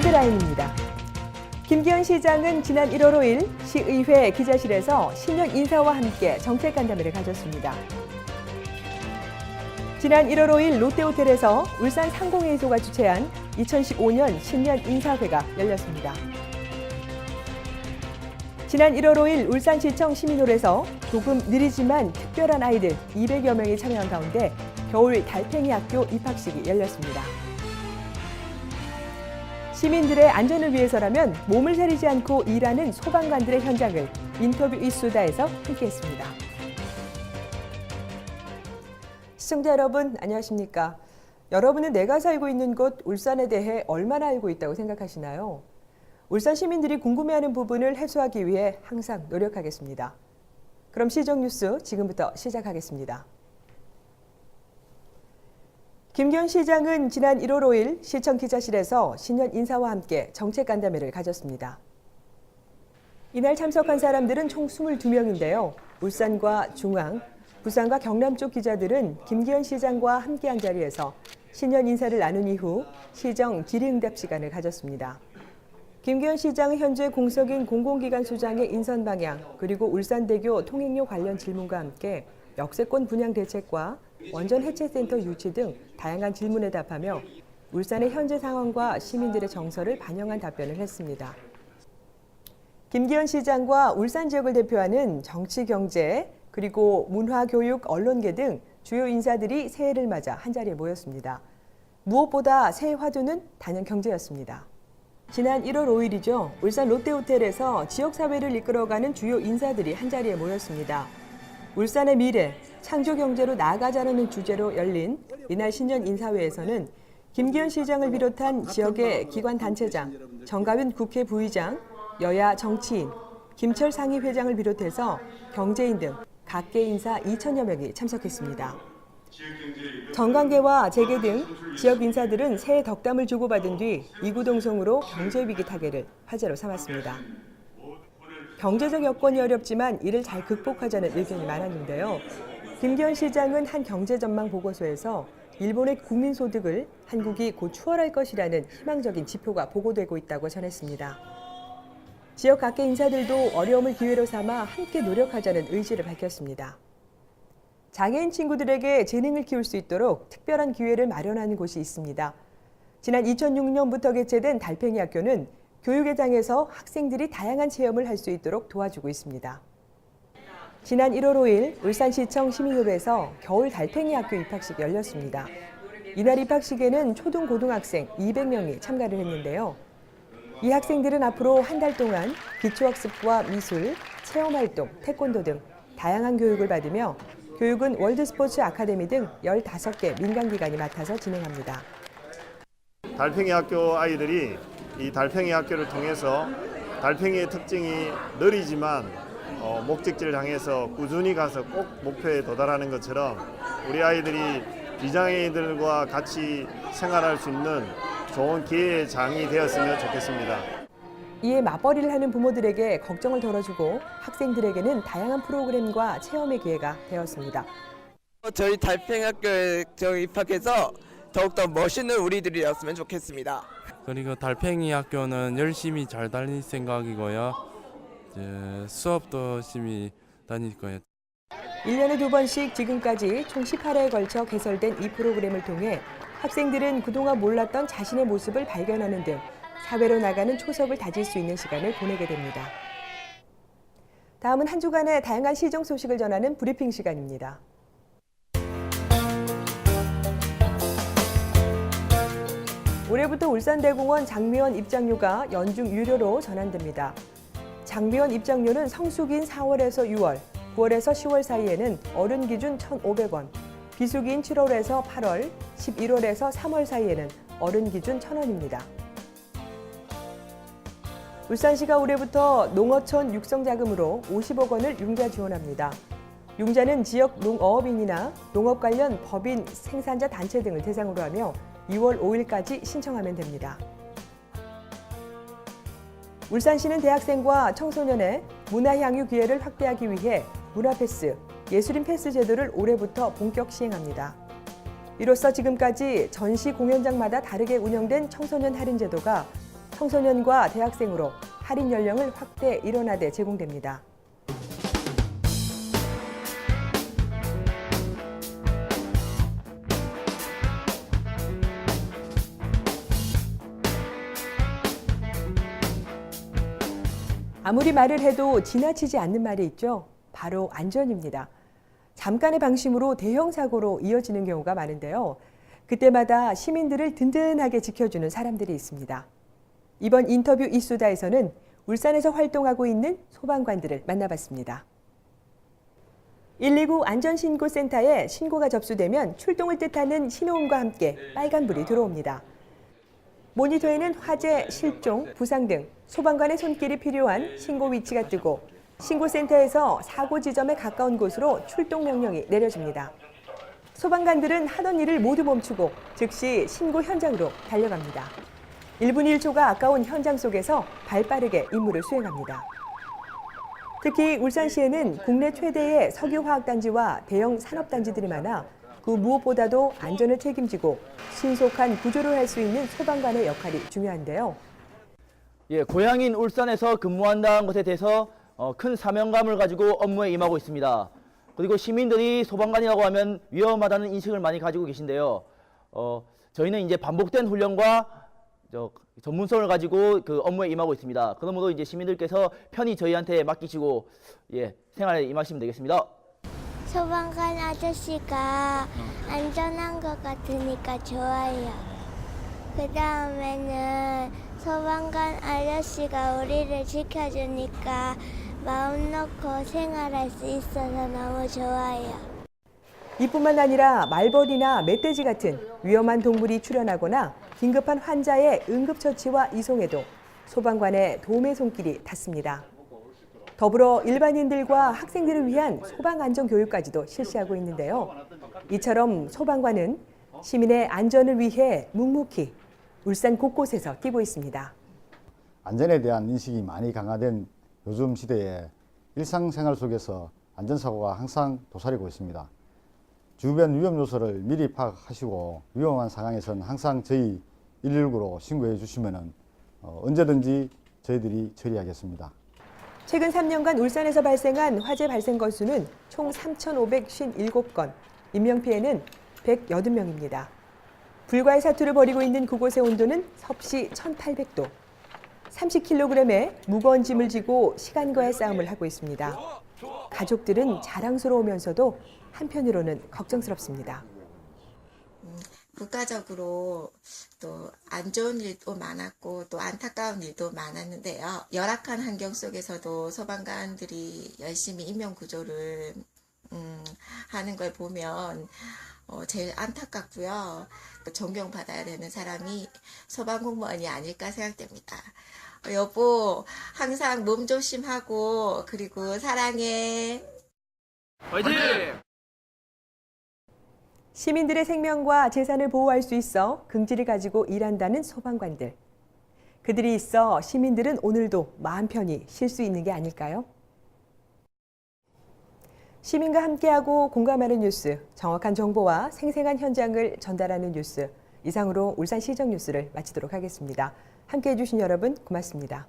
헤드라인입니다. 김기현 시장은 지난 1월 5일 시의회 기자실에서 신년 인사와 함께 정책 간담회를 가졌습니다. 지난 1월 5일 롯데호텔에서 울산 상공회의소가 주최한 2015년 신년 인사회가 열렸습니다. 지난 1월 5일 울산시청 시민홀에서 조금 느리지만 특별한 아이들 200여 명이 참여한 가운데 겨울 달팽이 학교 입학식이 열렸습니다. 시민들의 안전을 위해서라면 몸을 사리지 않고 일하는 소방관들의 현장을 인터뷰 이수다에서 함께했습니다. 시청자 여러분, 안녕하십니까? 여러분은 내가 살고 있는 곳 울산에 대해 얼마나 알고 있다고 생각하시나요? 울산 시민들이 궁금해하는 부분을 해소하기 위해 항상 노력하겠습니다. 그럼 시정 뉴스 지금부터 시작하겠습니다. 김기현 시장은 지난 1월 5일 시청 기자실에서 신년 인사와 함께 정책 간담회를 가졌습니다. 이날 참석한 사람들은 총 22명인데요. 울산과 중앙, 부산과 경남 쪽 기자들은 김기현 시장과 함께한 자리에서 신년 인사를 나눈 이후 시정 질의응답 시간을 가졌습니다. 김기현 시장은 현재 공석인 공공기관 소장의 인선 방향, 그리고 울산대교 통행료 관련 질문과 함께 역세권 분양 대책과 원전 해체센터 유치 등 다양한 질문에 답하며 울산의 현재 상황과 시민들의 정서를 반영한 답변을 했습니다. 김기현 시장과 울산 지역을 대표하는 정치, 경제, 그리고 문화, 교육, 언론계 등 주요 인사들이 새해를 맞아 한자리에 모였습니다. 무엇보다 새해 화두는 단연 경제였습니다. 지난 1월 5일이죠. 울산 롯데호텔에서 지역사회를 이끌어가는 주요 인사들이 한자리에 모였습니다. 울산의 미래, 창조경제로 나아가자는 주제로 열린 이날 신년 인사회에서는 김기현 시장을 비롯한 지역의 기관단체장, 정가윤 국회 부의장, 여야 정치인, 김철 상임회장을 비롯해서 경제인 등 각계 인사 2천여 명이 참석했습니다. 정관계와 재계 등 지역 인사들은 새해 덕담을 주고받은 뒤 이구동성으로 경제위기 타개를 화제로 삼았습니다. 경제적 여건이 어렵지만 이를 잘 극복하자는 의견이 많았는데요. 김기현 시장은 한 경제전망 보고서에서 일본의 국민소득을 한국이 곧 추월할 것이라는 희망적인 지표가 보고되고 있다고 전했습니다. 지역 각계 인사들도 어려움을 기회로 삼아 함께 노력하자는 의지를 밝혔습니다. 장애인 친구들에게 재능을 키울 수 있도록 특별한 기회를 마련하는 곳이 있습니다. 지난 2006년부터 개최된 달팽이 학교는 교육의장에서 학생들이 다양한 체험을 할 수 있도록 도와주고 있습니다. 지난 1월 5일 울산시청 시민홀에서 겨울 달팽이 학교 입학식이 열렸습니다. 이날 입학식에는 초등 고등학생 200명이 참가를 했는데요. 이 학생들은 앞으로 한 달 동안 기초학습과 미술, 체험활동, 태권도 등 다양한 교육을 받으며 교육은 월드스포츠 아카데미 등 15개 민간기관이 맡아서 진행합니다. 달팽이 학교 아이들이 이 달팽이 학교를 통해서 달팽이의 특징이 느리지만 목적지를 향해서 꾸준히 가서 꼭 목표에 도달하는 것처럼 우리 아이들이 비장애인들과 같이 생활할 수 있는 좋은 기회의 장이 되었으면 좋겠습니다. 이에 맞벌이를 하는 부모들에게 걱정을 덜어주고 학생들에게는 다양한 프로그램과 체험의 기회가 되었습니다. 저희 달팽이학교에 입학해서 더욱더 멋있는 우리들이었으면 좋겠습니다. 그리고 달팽이 학교는 열심히 잘 다닐 생각이고요. 수업도 열심히 다닐 거예요. 1년에 2번씩 지금까지 총 18회에 걸쳐 개설된 이 프로그램을 통해 학생들은 그동안 몰랐던 자신의 모습을 발견하는 등 사회로 나가는 초석을 다질 수 있는 시간을 보내게 됩니다. 다음은 한 주간의 다양한 시정 소식을 전하는 브리핑 시간입니다. 올해부터 울산대공원 장미원 입장료가 연중 유료로 전환됩니다. 장미원 입장료는 성수기인 4월에서 6월, 9월에서 10월 사이에는 어른 기준 1,500원, 비수기인 7월에서 8월, 11월에서 3월 사이에는 어른 기준 1,000원입니다. 울산시가 올해부터 농어촌 육성자금으로 50억 원을 융자 지원합니다. 융자는 지역 농어업인이나 농업 관련 법인 생산자 단체 등을 대상으로 하며 2월 5일까지 신청하면 됩니다. 울산시는 대학생과 청소년의 문화향유 기회를 확대하기 위해 문화패스, 예술인 패스 제도를 올해부터 본격 시행합니다. 이로써 지금까지 전시 공연장마다 다르게 운영된 청소년 할인 제도가 청소년과 대학생으로 할인 연령을 확대 일원화돼 제공됩니다. 아무리 말을 해도 지나치지 않는 말이 있죠. 바로 안전입니다. 잠깐의 방심으로 대형 사고로 이어지는 경우가 많은데요. 그때마다 시민들을 든든하게 지켜주는 사람들이 있습니다. 이번 인터뷰 이수다에서는 울산에서 활동하고 있는 소방관들을 만나봤습니다. 129 안전신고센터에 신고가 접수되면 출동을 뜻하는 신호음과 함께 빨간불이 들어옵니다. 모니터에는 화재, 실종, 부상 등 소방관의 손길이 필요한 신고 위치가 뜨고 신고센터에서 사고 지점에 가까운 곳으로 출동 명령이 내려집니다. 소방관들은 하던 일을 모두 멈추고 즉시 신고 현장으로 달려갑니다. 1분 1초가 아까운 현장 속에서 발빠르게 임무를 수행합니다. 특히 울산시에는 국내 최대의 석유화학단지와 대형 산업단지들이 많아 그 무엇보다도 안전을 책임지고 신속한 구조를 할 수 있는 소방관의 역할이 중요한데요. 고향인 울산에서 근무한다는 것에 대해서 큰 사명감을 가지고 업무에 임하고 있습니다. 그리고 시민들이 소방관이라고 하면 위험하다는 인식을 많이 가지고 계신데요. 저희는 이제 반복된 훈련과 전문성을 가지고 그 업무에 임하고 있습니다. 그러므로 이제 시민들께서 편히 저희한테 맡기시고 생활에 임하시면 되겠습니다. 소방관 아저씨가 안전한 것 같으니까 좋아요. 그 다음에는 소방관 아저씨가 우리를 지켜주니까 마음 놓고 생활할 수 있어서 너무 좋아요. 이뿐만 아니라 말벌이나 멧돼지 같은 위험한 동물이 출현하거나 긴급한 환자의 응급처치와 이송에도 소방관의 도움의 손길이 닿습니다. 더불어 일반인들과 학생들을 위한 소방안전교육까지도 실시하고 있는데요. 이처럼 소방관은 시민의 안전을 위해 묵묵히 울산 곳곳에서 뛰고 있습니다. 안전에 대한 인식이 많이 강화된 요즘 시대에 일상생활 속에서 안전사고가 항상 도사리고 있습니다. 주변 위험 요소를 미리 파악하시고 위험한 상황에서는 항상 저희 119로 신고해 주시면 언제든지 저희들이 처리하겠습니다. 최근 3년간 울산에서 발생한 화재 발생 건수는 총 3,557건, 인명피해는 180명입니다. 불과의 사투를 벌이고 있는 그곳의 온도는 섭씨 1,800도. 30kg의 무거운 짐을 지고 시간과의 싸움을 하고 있습니다. 가족들은 자랑스러우면서도 한편으로는 걱정스럽습니다. 국가적으로 또 안 좋은 일도 많았고 또 안타까운 일도 많았는데요. 열악한 환경 속에서도 소방관들이 열심히 인명구조를 하는 걸 보면 제일 안타깝고요. 존경받아야 되는 사람이 소방공무원이 아닐까 생각됩니다. 여보, 항상 몸 조심하고 그리고 사랑해. 화이팅! 시민들의 생명과 재산을 보호할 수 있어 긍지를 가지고 일한다는 소방관들. 그들이 있어 시민들은 오늘도 마음 편히 쉴 수 있는 게 아닐까요? 시민과 함께하고 공감하는 뉴스, 정확한 정보와 생생한 현장을 전달하는 뉴스. 이상으로 울산시정 뉴스를 마치도록 하겠습니다. 함께해 주신 여러분 고맙습니다.